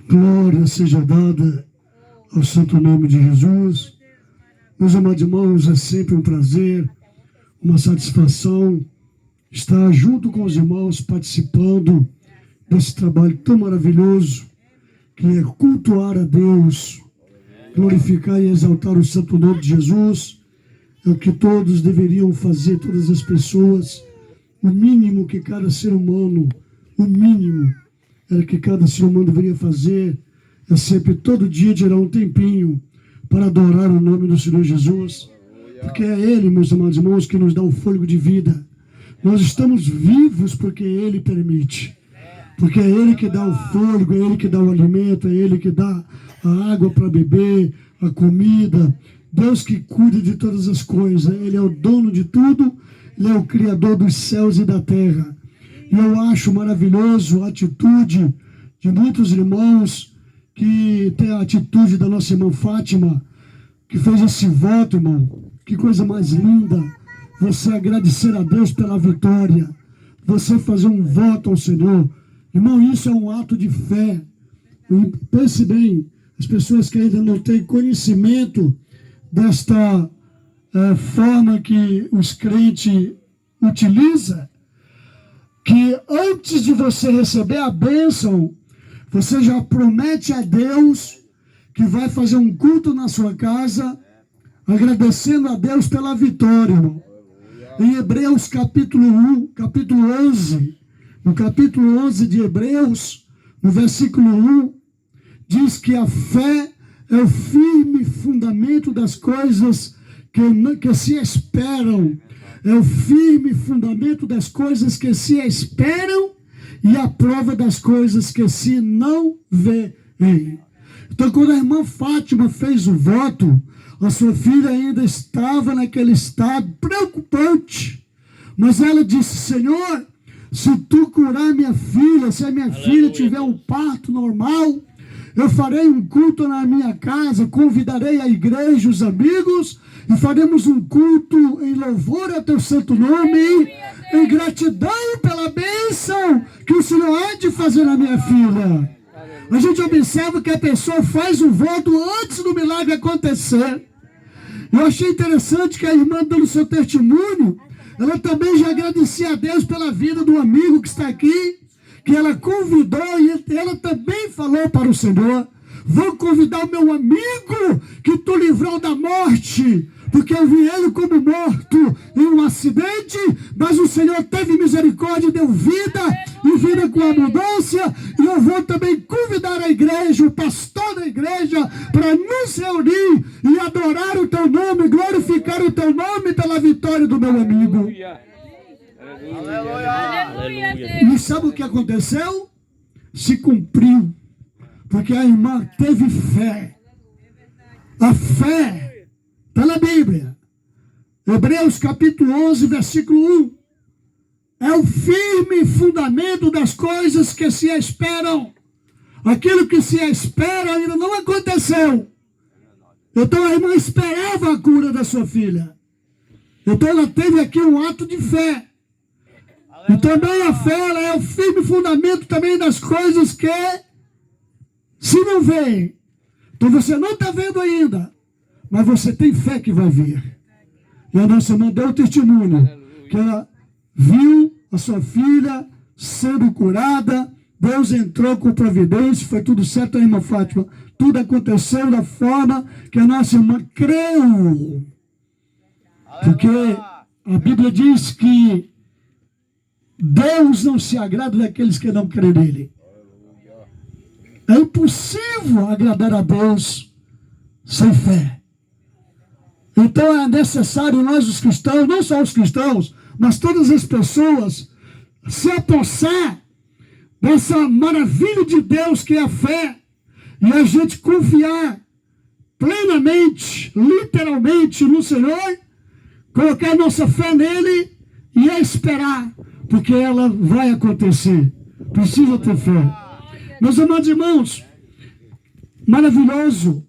Glória seja dada ao santo nome de Jesus. Meus amados irmãos, é sempre um prazer, uma satisfação estar junto com os irmãos participando desse trabalho tão maravilhoso que é cultuar a Deus, glorificar e exaltar o santo nome de Jesus. É o que todos deveriam fazer, todas as pessoas. O mínimo que cada ser humano, o mínimo era que cada ser humano deveria fazer é sempre, todo dia, tirar um tempinho para adorar o nome do Senhor Jesus. Porque é Ele, meus amados irmãos, que nos dá o fôlego de vida. Nós estamos vivos porque Ele permite. Porque é Ele que dá o fôlego, é Ele que dá o alimento, é Ele que dá a água para beber, a comida. Deus que cuida de todas as coisas. Ele é o dono de tudo, Ele é o Criador dos céus e da terra. E eu acho maravilhoso a atitude de muitos irmãos, que tem a atitude da nossa irmã Fátima, que fez esse voto, irmão. Que coisa mais linda, você agradecer a Deus pela vitória, você fazer um voto ao Senhor. Irmão, isso é um ato de fé. E pense bem, as pessoas que ainda não têm conhecimento desta forma que os crentes utilizam, que antes de você receber a bênção, você já promete a Deus que vai fazer um culto na sua casa, agradecendo a Deus pela vitória, irmão. Em Hebreus capítulo 11, no capítulo 11 de Hebreus, no versículo 1, diz que a fé é o firme fundamento das coisas que se esperam. É o firme fundamento das coisas que se esperam e a prova das coisas que se não veem. Então, quando a irmã Fátima fez o voto, a sua filha ainda estava naquele estado preocupante. Mas ela disse: Senhor, se tu curar minha filha, se a minha filha tiver um parto normal, eu farei um culto na minha casa, convidarei a igreja, os amigos, e faremos um culto em louvor a teu santo nome, em gratidão pela bênção que o Senhor há de fazer na minha filha. A gente observa que a pessoa faz o voto antes do milagre acontecer. Eu achei interessante que a irmã, dando seu testemunho, ela também já agradecia a Deus pela vida do amigo que está aqui, que ela convidou, e ela também falou para o Senhor: vou convidar o meu amigo que tu livrou da morte, porque eu vi ele como morto em um acidente, mas o Senhor teve misericórdia e deu vida, e vida com abundância. E eu vou também convidar a igreja, o pastor da igreja, para nos reunir e adorar o teu nome, glorificar o teu nome pela vitória do meu amigo. Aleluia. E sabe o que aconteceu? Se cumpriu, porque a irmã teve fé. A fé está na Bíblia. Hebreus capítulo 11, versículo 1. É o firme fundamento das coisas que se esperam. Aquilo que se espera ainda não aconteceu. Então a irmã esperava a cura da sua filha. Então ela teve aqui um ato de fé. E também a fé, ela é o firme fundamento também das coisas que se não vê. Então você não está vendo ainda, mas você tem fé que vai vir. E a nossa irmã deu o testemunho que ela viu a sua filha sendo curada. Deus entrou com providência, foi tudo certo, a irmã Fátima. Tudo aconteceu da forma que a nossa irmã creu. Porque a Bíblia diz que Deus não se agrada daqueles que não creem nele. É impossível agradar a Deus sem fé. Então é necessário nós, os cristãos, não só os cristãos, mas todas as pessoas, se apossar dessa maravilha de Deus que é a fé, e a gente confiar plenamente, literalmente no Senhor, colocar nossa fé nele e esperar, porque ela vai acontecer. Precisa ter fé. Meus amados irmãos, maravilhoso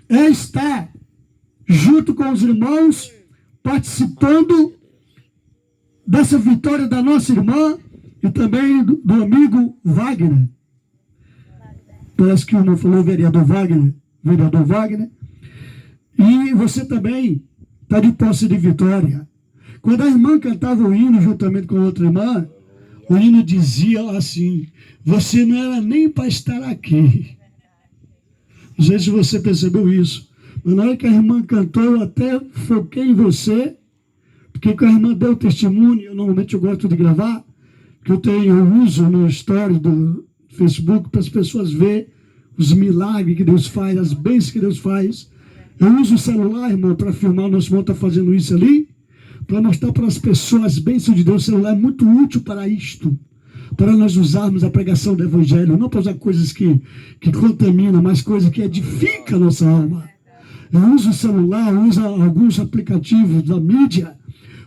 é estar junto com os irmãos, participando dessa vitória da nossa irmã, e também do amigo Wagner. Parece que o irmão falou vereador Wagner. E você também está de posse de vitória. Quando a irmã cantava o hino juntamente com outra irmã, o hino dizia assim: você não era nem para estar aqui. Não sei se você percebeu isso, mas na hora que a irmã cantou, eu até foquei em você, porque quando a irmã deu testemunho, normalmente eu gosto de gravar, que eu uso no story do Facebook para as pessoas verem os milagres que Deus faz, as bênçãos que Deus faz. Eu uso o celular, irmão, para filmar. O nosso irmão está fazendo isso ali, para mostrar para as pessoas as bênçãos de Deus. O celular é muito útil para isto, para nós usarmos a pregação do Evangelho, não para usar coisas que contaminam, mas coisas que edificam a nossa alma. Eu uso o celular, eu uso alguns aplicativos da mídia,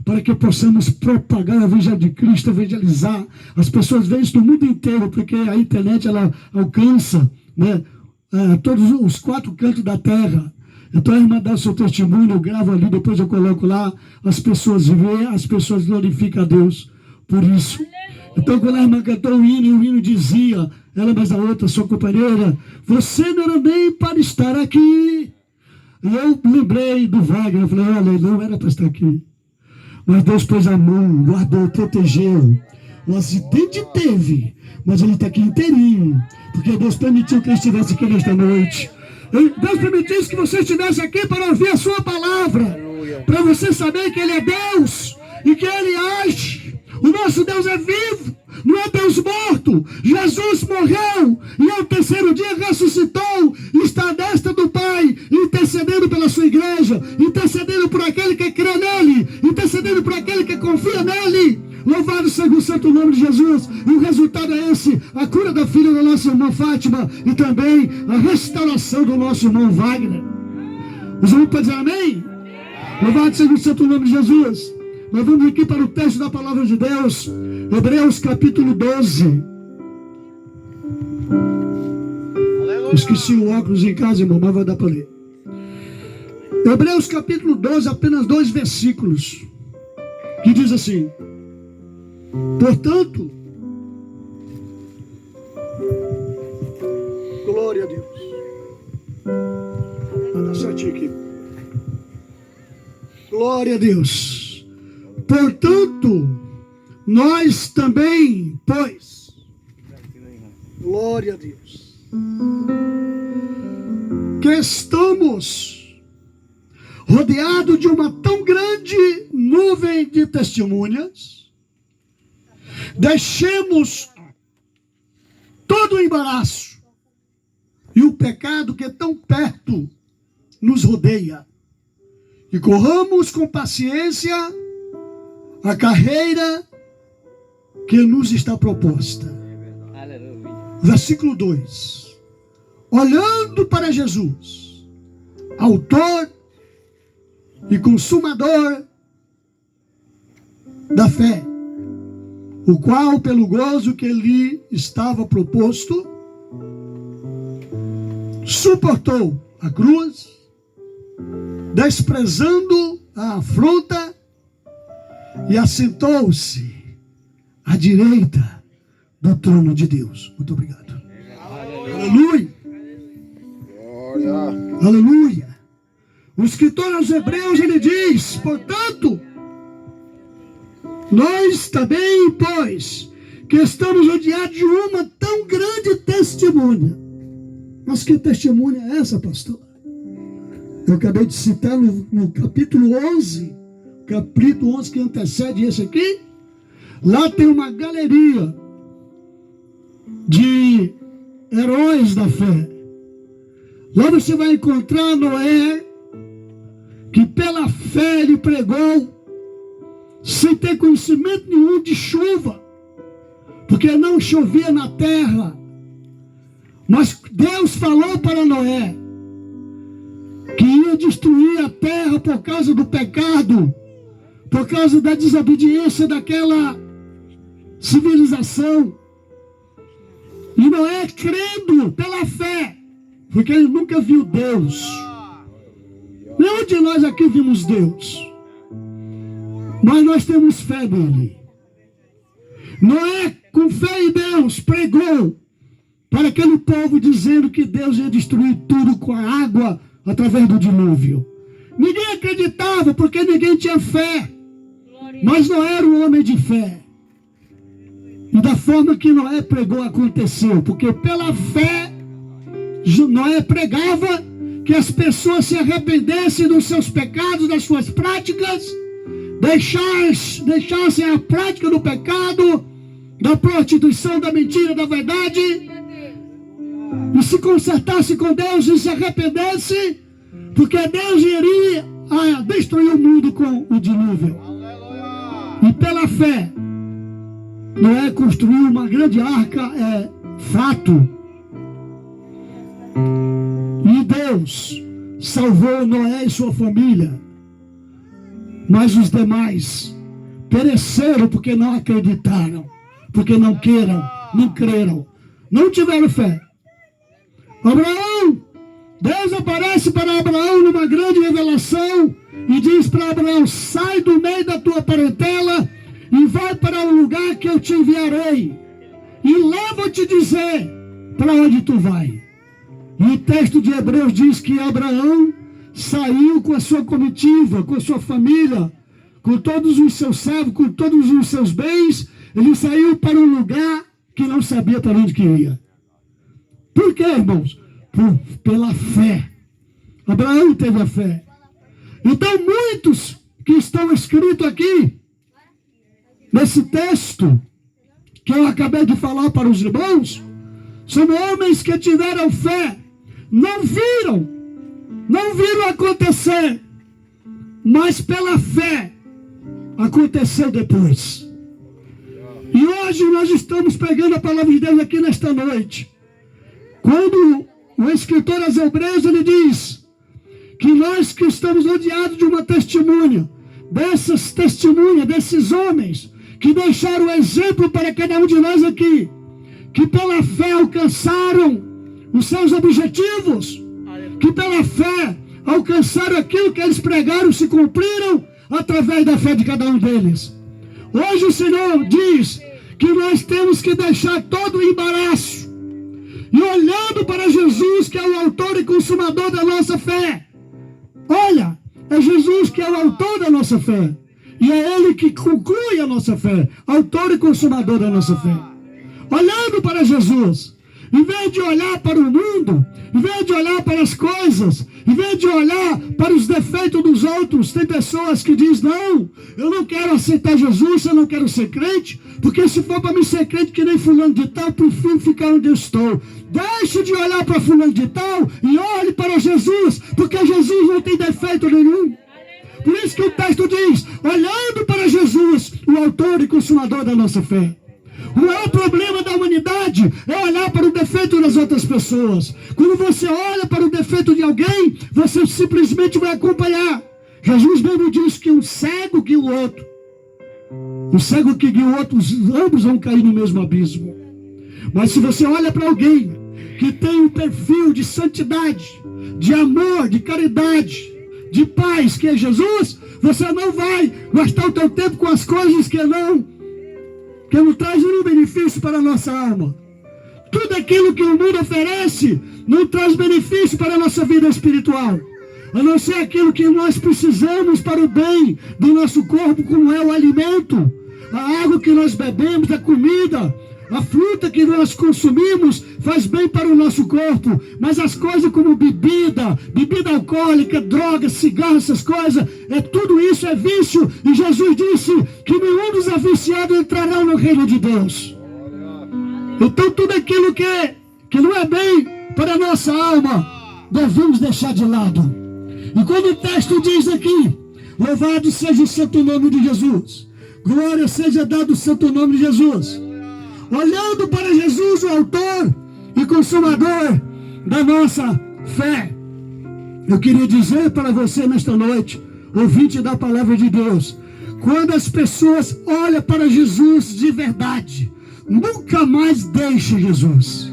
para que possamos propagar o Evangelho de Cristo, evangelizar. As pessoas veem isso no mundo inteiro, porque a internet ela alcança, né, todos os 4 cantos da terra. Então a irmã dá o seu testemunho, eu gravo ali, depois eu coloco lá, as pessoas veem, as pessoas glorificam a Deus por isso. Então quando a irmã cantou o hino dizia, ela mais a outra, sua companheira, você não era nem para estar aqui. E eu lembrei do Wagner, eu falei, olha, não era para estar aqui. Mas Deus pôs a mão, guardou, protegeu. O acidente teve, mas ele está aqui inteirinho, porque Deus permitiu que ele estivesse aqui nesta noite. Deus permitiu que você estivesse aqui para ouvir a sua palavra, para você saber que Ele é Deus e que Ele age. O nosso Deus é vivo, não é Deus morto. Jesus morreu e ao 3º dia ressuscitou e está à destra do Pai, intercedendo pela sua igreja, intercedendo por aquele que crê nele, intercedendo por aquele que confia nele. Louvado seja o santo nome de Jesus. E o resultado é esse: a cura da filha da nossa irmã Fátima e também a restauração do nosso irmão Wagner. Os irmãos podem dizer amém? Louvado seja o santo nome de Jesus. Nós vamos aqui para o texto da palavra de Deus, Hebreus capítulo 12. Eu esqueci o óculos em casa, irmão, mas vai dar para ler. Hebreus capítulo 12, apenas 2 versículos, que diz assim: portanto, glória a Deus. Vai dar certinho aqui. Glória a Deus. Portanto, nós também, pois, glória a Deus, que estamos rodeados de uma tão grande nuvem de testemunhas, deixemos todo o embaraço e o pecado que tão perto nos rodeia, e corramos com paciência a carreira que nos está proposta. Aleluia. Versículo 2: olhando para Jesus, autor e consumador da fé, o qual, pelo gozo que lhe estava proposto, suportou a cruz, desprezando a afronta, e assentou-se à direita do trono de Deus. Muito obrigado. Aleluia. Aleluia. Aleluia. O escritor aos Hebreus, ele diz: portanto, nós também, pois, que estamos rodeados de uma tão grande testemunha. Mas que testemunha é essa, pastor? Eu acabei de citar no capítulo 11, capítulo 11 que antecede esse aqui. Lá tem uma galeria de heróis da fé. Lá você vai encontrar Noé, que pela fé ele pregou, sem ter conhecimento nenhum de chuva, porque não chovia na terra. Mas Deus falou para Noé que ia destruir a terra por causa do pecado, por causa da desobediência daquela civilização. E Noé, crendo pela fé, porque ele nunca viu Deus. Nenhum de nós aqui vimos Deus, mas nós temos fé nele. Noé, com fé em Deus, pregou para aquele povo dizendo que Deus ia destruir tudo com a água através do dilúvio. Ninguém acreditava porque ninguém tinha fé. Mas Noé era um homem de fé. E da forma que Noé pregou aconteceu. Porque pela fé, Noé pregava que as pessoas se arrependessem dos seus pecados, das suas práticas, deixassem a prática do pecado, da prostituição, da mentira, da verdade, e se consertasse com Deus e se arrependesse, porque Deus iria destruir o mundo com o dilúvio. E pela fé, Noé construiu uma grande arca, fato. E Deus salvou Noé e sua família. Mas os demais pereceram porque não acreditaram, porque não creram, não tiveram fé. Abraão, Deus aparece para Abraão numa grande revelação e diz para Abraão: sai do meio da tua parentela e vai para o lugar que eu te enviarei, e lá vou te dizer para onde tu vai. E o texto de Hebreus diz que Abraão saiu com a sua comitiva, com a sua família, com todos os seus servos, com todos os seus bens. Ele saiu para um lugar que não sabia para onde que ia. Por quê, irmãos? Pela fé. Abraão teve a fé. Então muitos que estão escritos aqui, nesse texto que eu acabei de falar para os irmãos, são homens que tiveram fé, não viram acontecer, mas pela fé aconteceu depois. E hoje nós estamos pegando a palavra de Deus aqui nesta noite. Quando o escritor aos Hebreus, ele diz que nós que estamos rodeados de uma testemunha, desses homens que deixaram exemplo para cada um de nós aqui, que pela fé alcançaram os seus objetivos, que pela fé alcançaram aquilo que eles pregaram, se cumpriram através da fé de cada um deles. Hoje o Senhor diz que nós temos que deixar todo o embaraço e olhando para Jesus, que é o autor e consumador da nossa fé. Olha, é Jesus que é o autor da nossa fé, e é Ele que conclui a nossa fé, autor e consumador da nossa fé. Olhando para Jesus, em vez de olhar para o mundo, em vez de olhar para as coisas, em vez de olhar para os defeitos dos outros, tem pessoas que dizem: não, eu não quero aceitar Jesus, eu não quero ser crente, porque se for para mim ser crente que nem fulano de tal, prefiro ficar onde eu estou. Deixe de olhar para fulano de tal e olhe para Jesus, porque Jesus não tem defeito nenhum. Por isso que o texto diz: olhando para Jesus, o autor e consumador da nossa fé. O maior problema da humanidade é olhar para o defeito das outras pessoas. Quando você olha para o defeito de alguém, você simplesmente vai acompanhar. Jesus mesmo diz que um cego guia o outro. O cego que guia o outro, ambos vão cair no mesmo abismo. Mas se você olha para alguém que tem um perfil de santidade, de amor, de caridade, de paz, que é Jesus, você não vai gastar o teu tempo com as coisas que não traz nenhum benefício para a nossa alma. Tudo aquilo que o mundo oferece não traz benefício para a nossa vida espiritual, a não ser aquilo que nós precisamos para o bem do nosso corpo, como é o alimento, a água que nós bebemos, a comida, a fruta que nós consumimos faz bem para o nosso corpo. Mas as coisas como bebida alcoólica, droga, cigarro, essas coisas, tudo isso é vício. E Jesus disse que nenhum dos viciados entrará no reino de Deus. Então tudo aquilo que não é bem para a nossa alma, devemos deixar de lado. E quando o texto diz aqui: louvado seja o santo nome de Jesus, glória seja dado o santo nome de Jesus, olhando para Jesus, o autor e consumador da nossa fé. Eu queria dizer para você nesta noite, ouvinte da palavra de Deus, quando as pessoas olham para Jesus de verdade, nunca mais deixe Jesus.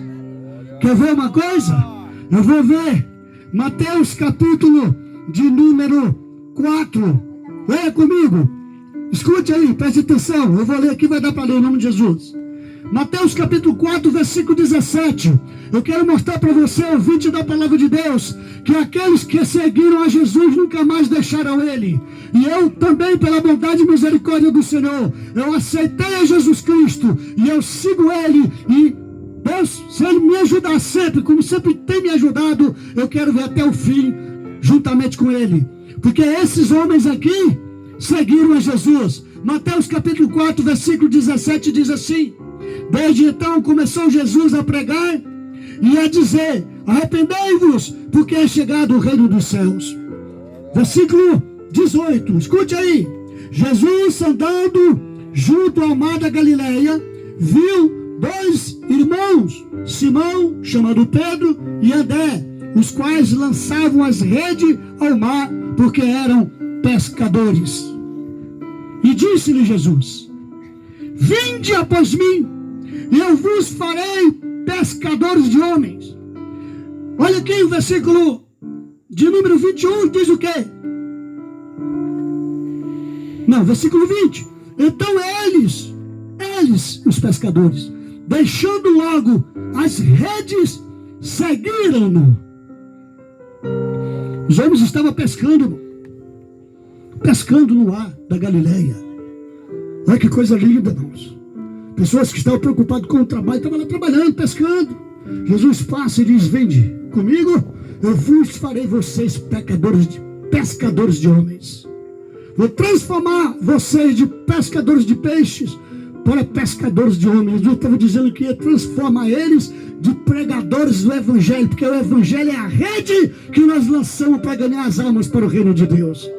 Quer ver uma coisa? Eu vou ver Mateus capítulo de número 4. Leia comigo. Escute aí, preste atenção. Eu vou ler aqui, vai dar para ler o nome de Jesus. Mateus capítulo 4, versículo 17. Eu quero mostrar para você, ouvinte da palavra de Deus, que aqueles que seguiram a Jesus nunca mais deixaram Ele. E eu também, pela bondade e misericórdia do Senhor, eu aceitei a Jesus Cristo e eu sigo Ele. E Deus, se Ele me ajudar sempre, como sempre tem me ajudado, eu quero ver até o fim, juntamente com Ele. Porque esses homens aqui seguiram a Jesus. Mateus capítulo 4, versículo 17 diz assim: desde então começou Jesus a pregar e a dizer: arrependei-vos, porque é chegado o reino dos céus. Versículo 18, escute aí. Jesus, andando junto ao mar da Galileia, viu dois irmãos, Simão, chamado Pedro, e André, os quais lançavam as redes ao mar, porque eram pescadores. E disse-lhe Jesus: vinde após mim, e eu vos farei pescadores de homens. Olha aqui o versículo de número 21, diz o quê? Não, versículo 20. Então eles, os pescadores, deixando logo as redes, seguiram-no. Os homens estavam pescando no mar da Galileia. Olha que coisa linda, irmãos. Pessoas que estavam preocupadas com o trabalho, estavam lá trabalhando, pescando. Jesus passa e diz: vinde comigo, eu vos farei vocês pescadores de homens. Vou transformar vocês de pescadores de peixes para pescadores de homens. Eu estava dizendo que ia transformar eles de pregadores do Evangelho, porque o Evangelho é a rede que nós lançamos para ganhar as almas para o reino de Deus.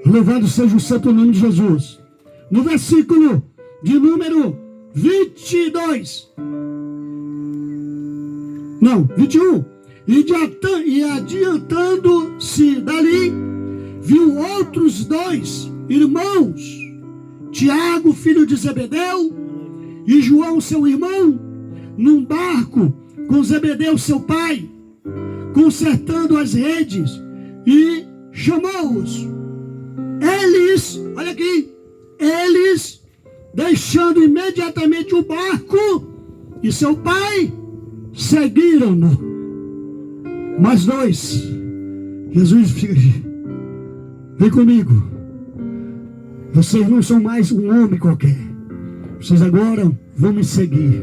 Louvado seja o santo nome de Jesus. No versículo de número 22. Não, 21. E adiantando-se dali, viu outros dois irmãos, Tiago, filho de Zebedeu, e João, seu irmão, num barco com Zebedeu, seu pai, consertando as redes, e chamou-os. Eles, olha aqui, eles, deixando imediatamente o barco e seu pai, seguiram-no. Mais dois, Jesus fica: vem comigo, vocês não são mais um homem qualquer, vocês agora vão me seguir.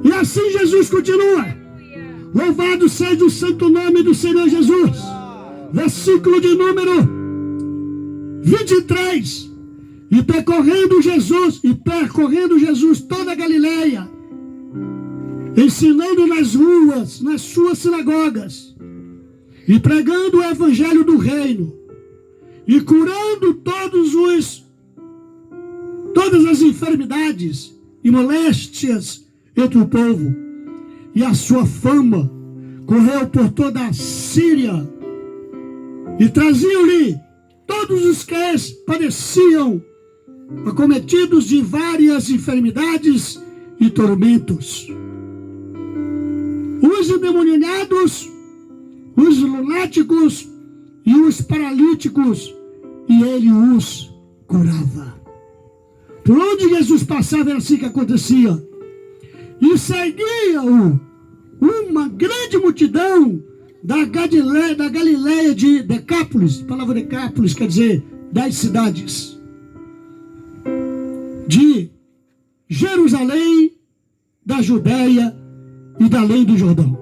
E assim Jesus continua. Louvado seja o santo nome do Senhor Jesus. Versículo de número 23. E percorrendo Jesus toda a Galileia, ensinando nas ruas, nas suas sinagogas, e pregando o evangelho do reino, e curando todas as enfermidades e moléstias entre o povo. E a sua fama correu por toda a Síria, e traziam-lhe todos os que padeciam, acometidos de várias enfermidades e tormentos, os endemoniados, os lunáticos e os paralíticos, e ele os curava. Por onde Jesus passava era assim que acontecia. E seguia-o uma grande multidão da Galileia de Decápolis. A palavra Decápolis quer dizer 10 cidades. De Jerusalém, da Judéia e da além do Jordão.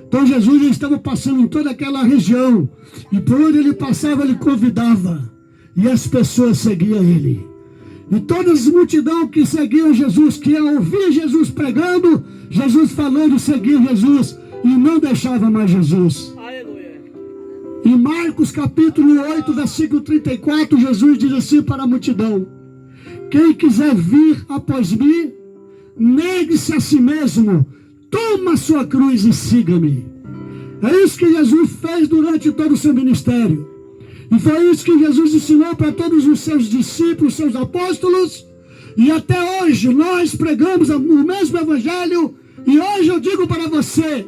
Então Jesus já estava passando em toda aquela região, e por onde ele passava ele convidava, e as pessoas seguiam ele. E toda a multidão que seguia Jesus, que ia ouvir Jesus pregando, Jesus falando, seguia Jesus e não deixava mais Jesus. Aleluia. Em Marcos capítulo 8, versículo 34, Jesus diz assim para a multidão: quem quiser vir após mim, negue-se a si mesmo, toma a sua cruz e siga-me. É isso que Jesus fez durante todo o seu ministério. E foi isso que Jesus ensinou para todos os seus discípulos, seus apóstolos. E até hoje nós pregamos o mesmo evangelho. E hoje eu digo para você: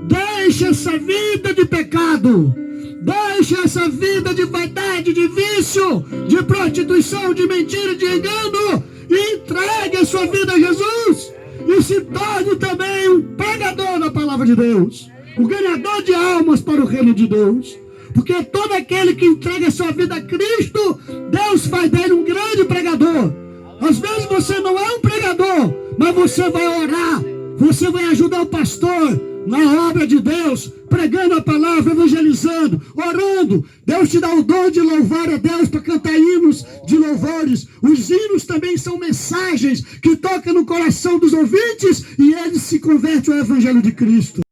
deixe essa vida de pecado, deixe essa vida de vaidade, de vício, de prostituição, de mentira, de engano, e entregue a sua vida a Jesus. E se torne também um pregador da palavra de Deus, o ganhador de almas para o reino de Deus. Porque todo aquele que entrega a sua vida a Cristo, Deus faz dele um grande pregador. Às vezes você não é um pregador, mas você vai orar, você vai ajudar o pastor na obra de Deus, pregando a palavra, evangelizando, orando. Deus te dá o dom de louvar a Deus para cantar hinos de louvores. Os hinos também são mensagens que tocam no coração dos ouvintes e eles se convertem ao evangelho de Cristo.